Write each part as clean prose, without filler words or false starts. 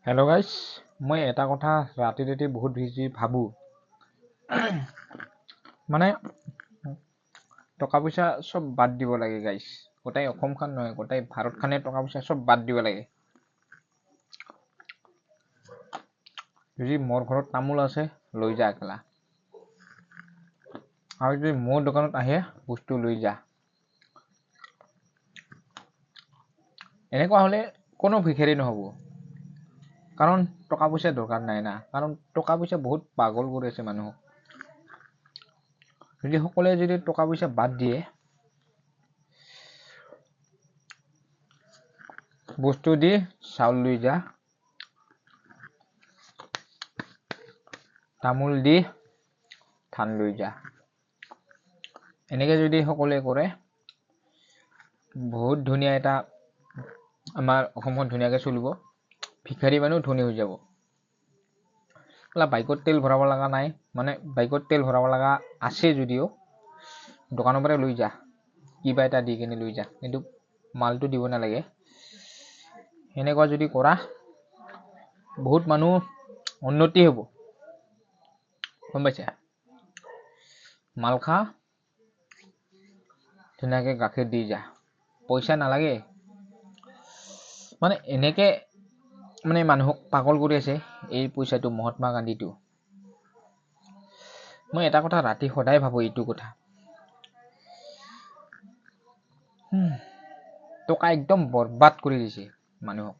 Hello' গাইছ, মই এটা কথা ৰাতি ৰাতি বহুত বেছি ভাবোঁ। মানে টকা পইচা চব বাদ দিব লাগে গাইছ। গোটেই অসমখন নহয়, গোটেই ভাৰতখনে টকা পইচা চব বাদ দিব লাগে। যদি মোৰ ঘৰত তামোল আছে, লৈ যা একেলা। আৰু যদি মোৰ দোকানত আহে, বস্তু লৈ যা। এনেকুৱা হ'লে কোনো ভিখাৰী নহ'ব। কাৰণ টকা পইচা দৰকাৰ নাই না। কাৰণ টকা পইচা বহুত পাগল কৰি আছে মানুহক। যদি সকলোৱে যদি টকা পইচা বাদ দিয়ে, বস্তু দি চাউল লৈ যা, তামোল দি ধান লৈ যা, এনেকে যদি সকলোৱে কৰে, বহুত ধুনীয়া এটা আমাৰ অসমখন ধুনীয়াকে চলিব। ভিখাৰী মানুহ ধনী হৈ যাব। বাইকত তেল ভৰাব লগা নাই, মানে বাইকত তেল ভৰাব লগা আছে যদিও দোকানৰ পৰা লৈ যা, কিবা এটা দি কিনে লৈ যা, কিন্তু মালটো দিব নালাগে। সেনেকুৱা যদি কৰা, বহুত মানুহ উন্নতি হ'ব। গম পাইছা? মাল খা, ধুনীয়াকে গাখীৰ দি যা, পইচা নালাগে। মানে এনেকে মানে মানুহক পাগল কৰি আছে এই পইচাটো, মহাত্মা গান্ধীটো। মই এটা কথা ৰাতি সদায় ভাবোঁ, এইটো কথা। টকা একদম বৰবাদ কৰি দিছে মানুহক।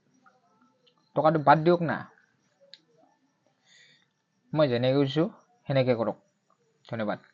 টকাটো বাদ দিয়ক না। মই যেনেকে কৈছোঁ সেনেকে কৰক। ধন্যবাদ।